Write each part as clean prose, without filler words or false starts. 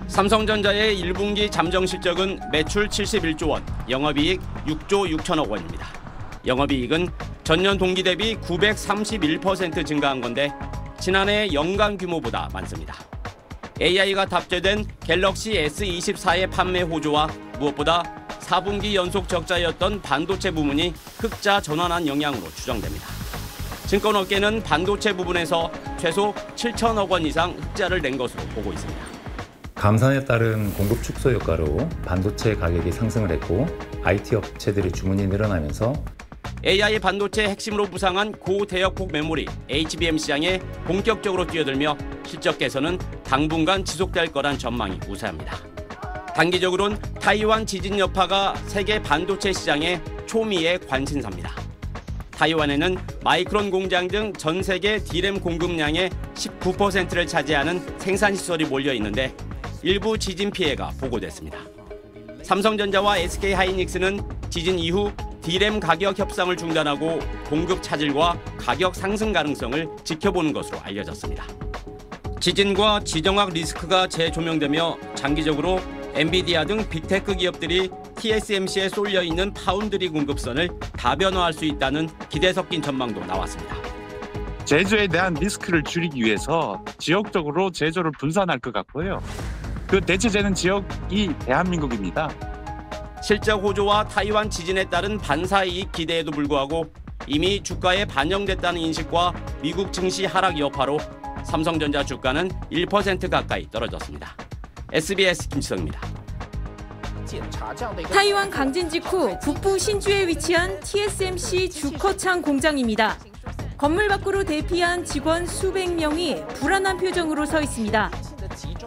삼성전자의 1분기 잠정 실적은 매출 71조 원, 영업이익 6조 6천억 원입니다. 영업이익은 전년 동기 대비 931% 증가한 건데 지난해 연간 규모보다 많습니다. AI가 탑재된 갤럭시 S24의 판매 호조와 무엇보다 4분기 연속 적자였던 반도체 부문이 흑자 전환한 영향으로 추정됩니다. 증권업계는 반도체 부분에서 최소 7천억 원 이상 흑자를 낸 것으로 보고 있습니다. 감산에 따른 공급 축소 효과로 반도체 가격이 상승을 했고 IT 업체들의 주문이 늘어나면서 AI 반도체 핵심으로 부상한 고대역폭 메모리 HBM 시장에 본격적으로 뛰어들며 실적 개선은 당분간 지속될 거란 전망이 우세합니다. 단기적으로는 타이완 지진 여파가 세계 반도체 시장의 초미의 관심사입니다. 타이완에는 마이크론 공장 등 전 세계 D램 공급량의 19%를 차지하는 생산시설이 몰려 있는데 일부 지진 피해가 보고됐습니다. 삼성전자와 SK하이닉스는 지진 이후 D램 가격 협상을 중단하고 공급 차질과 가격 상승 가능성을 지켜보는 것으로 알려졌습니다. 지진과 지정학 리스크가 재조명되며 장기적으로 엔비디아 등 빅테크 기업들이 TSMC에 쏠려 있는 파운드리 공급선을 다변화할 수 있다는 기대 섞인 전망도 나왔습니다. 제조에 대한 리스크를 줄이기 위해서 지역적으로 제조를 분산할 것 같고요. 그 대체되는 지역이 대한민국입니다. 실적 호조와 타이완 지진에 따른 반사이익 기대에도 불구하고 이미 주가에 반영됐다는 인식과 미국 증시 하락 여파로 삼성전자 주가는 1% 가까이 떨어졌습니다. SBS 김치성입니다. 타이완 강진 직후 북부 신주에 위치한 TSMC 주커창 공장입니다. 건물 밖으로 대피한 직원 수백 명이 불안한 표정으로 서 있습니다.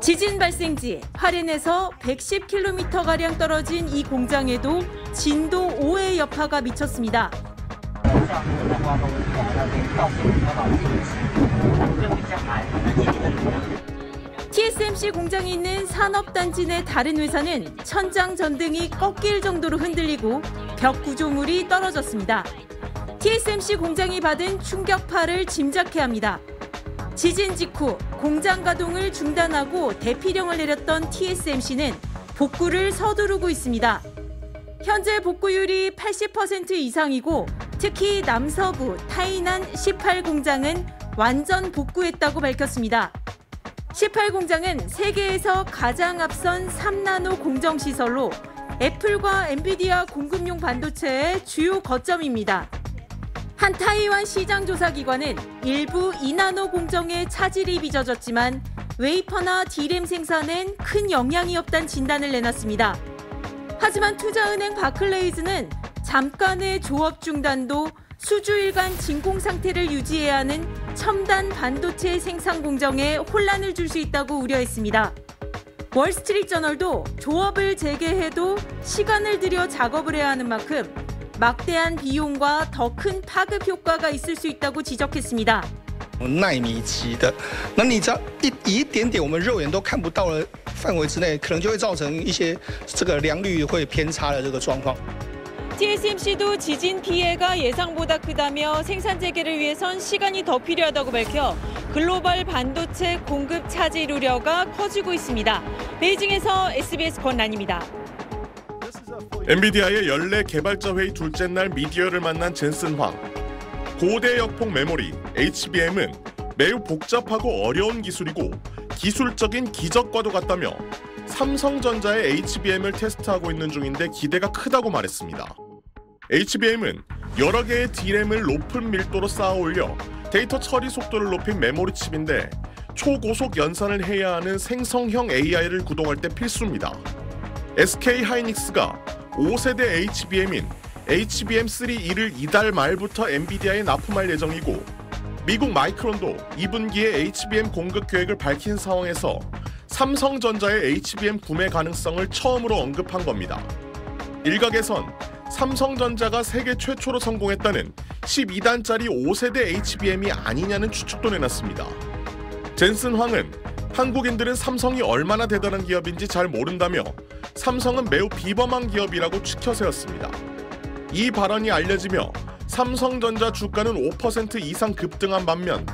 지진 발생지 화롄에서 110km가량 떨어진 이 공장에도 진도 5의 여파가 미쳤습니다. TSMC 공장이 있는 산업단지 내 다른 회사는 천장 전등이 꺾일 정도로 흔들리고 벽 구조물이 떨어졌습니다. TSMC 공장이 받은 충격파를 짐작해야 합니다. 지진 직후 공장 가동을 중단하고 대피령을 내렸던 TSMC는 복구를 서두르고 있습니다. 현재 복구율이 80% 이상이고 특히 남서부 타이난 18공장은 완전 복구했다고 밝혔습니다. 18공장은 세계에서 가장 앞선 3나노 공정시설로 애플과 엔비디아 공급용 반도체의 주요 거점입니다. 한 타이완 시장조사기관은 일부 2나노 공정에 차질이 빚어졌지만 웨이퍼나 D램 생산엔 큰 영향이 없다는 진단을 내놨습니다. 하지만 투자은행 바클레이즈는 잠깐의 조업 중단도 수주일간 진공 상태를 유지해야 하는 첨단 반도체 생산 공정에 혼란을 줄 수 있다고 우려했습니다. 월스트리트저널도 조업을 재개해도 시간을 들여 작업을 해야 하는 만큼 막대한 비용과 더 큰 파급 효과가 있을 수 있다고 지적했습니다. 奈米级的，那你只要一点点我们肉眼都看不到的范围之内，可能就会造成一些这个良率会偏差的这个状况。 TSMC도 지진 피해가 예상보다 크다며 생산 재개를 위해선 시간이 더 필요하다고 밝혀 글로벌 반도체 공급 차질 우려가 커지고 있습니다. 베이징에서 SBS 권란입니다. 엔비디아의 연례 개발자 회의 둘째 날 미디어를 만난 젠슨 황. 고대 역폭 메모리 HBM은 매우 복잡하고 어려운 기술이고 기술적인 기적과도 같다며 삼성전자의 HBM을 테스트하고 있는 중인데 기대가 크다고 말했습니다. HBM은 여러 개의 D램을 높은 밀도로 쌓아 올려 데이터 처리 속도를 높인 메모리 칩인데 초고속 연산을 해야 하는 생성형 AI를 구동할 때 필수입니다. SK하이닉스가 5세대 HBM인 HBM3E를 이달 말부터 엔비디아에 납품할 예정이고 미국 마이크론도 2분기에 HBM 공급 계획을 밝힌 상황에서 삼성전자의 HBM 구매 가능성을 처음으로 언급한 겁니다. 일각에선 삼성전자가 세계 최초로 성공했다는 12단짜리 5세대 HBM이 아니냐는 추측도 내놨습니다. 젠슨 황은 한국인들은 삼성이 얼마나 대단한 기업인지 잘 모른다며 삼성은 매우 비범한 기업이라고 추켜 세웠습니다. 이 발언이 알려지며 삼성전자 주가는 5% 이상 급등한 반면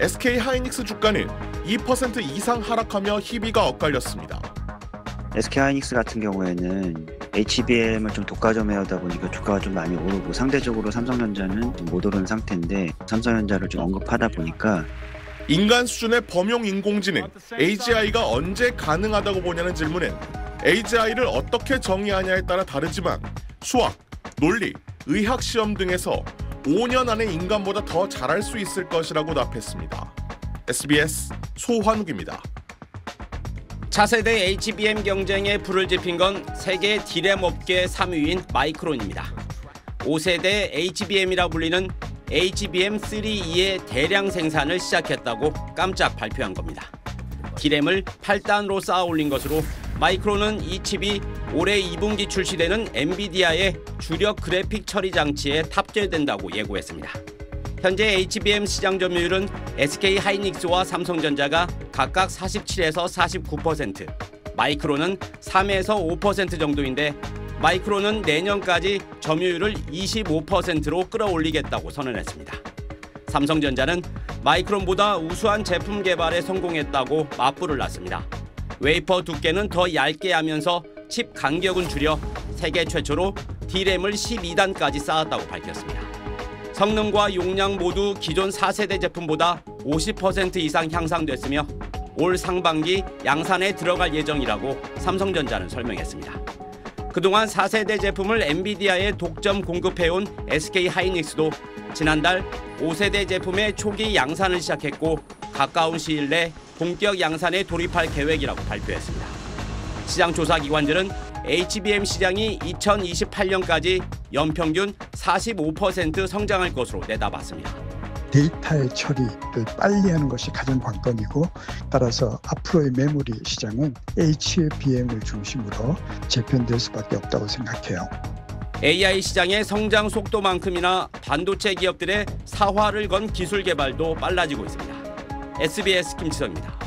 SK하이닉스 주가는 2% 이상 하락하며 희비가 엇갈렸습니다. SK 하이닉스 같은 경우에는 HBM을 좀 독과점해오다 보니까 주가가 좀 많이 오르고 상대적으로 삼성전자는 좀 못 오르는 상태인데 삼성전자를 좀 언급하다 보니까 인간 수준의 범용 인공지능 AGI가 언제 가능하다고 보냐는 질문엔 AGI를 어떻게 정의하냐에 따라 다르지만 수학, 논리, 의학 시험 등에서 5년 안에 인간보다 더 잘할 수 있을 것이라고 답했습니다. SBS 소환욱입니다. 차세대 HBM 경쟁에 불을 지핀 건 세계 디램 업계 3위인 마이크론입니다. 5세대 HBM이라 불리는 HBM3E의 대량 생산을 시작했다고 깜짝 발표한 겁니다. 디램을 8단으로 쌓아 올린 것으로 마이크론은 이 칩이 올해 2분기 출시되는 엔비디아의 주력 그래픽 처리 장치에 탑재된다고 예고했습니다. 현재 HBM 시장 점유율은 SK 하이닉스와 삼성전자가 각각 47에서 49%, 마이크론은 3에서 5% 정도인데 마이크론은 내년까지 점유율을 25%로 끌어올리겠다고 선언했습니다. 삼성전자는 마이크론보다 우수한 제품 개발에 성공했다고 맞불을 놨습니다. 웨이퍼 두께는 더 얇게 하면서 칩 간격은 줄여 세계 최초로 D램을 12단까지 쌓았다고 밝혔습니다. 성능과 용량 모두 기존 4세대 제품보다 50% 이상 향상됐으며 올 상반기 양산에 들어갈 예정이라고 삼성전자는 설명했습니다. 그동안 4세대 제품을 엔비디아에 독점 공급해온 SK 하이닉스도 지난달 5세대 제품의 초기 양산을 시작했고 가까운 시일 내 본격 양산에 돌입할 계획이라고 발표했습니다. 시장 조사 기관들은 HBM 시장이 2028년까지 연평균 45% 성장할 것으로 내다봤습니다. 데이터의 처리를 빨리 하는 것이 가장 관건이고 따라서 앞으로의 메모리 시장은 HBM을 중심으로 재편될 수밖에 없다고 생각해요. AI 시장의 성장 속도만큼이나 반도체 기업들의 사활을 건 기술 개발도 빨라지고 있습니다. SBS 김치성입니다.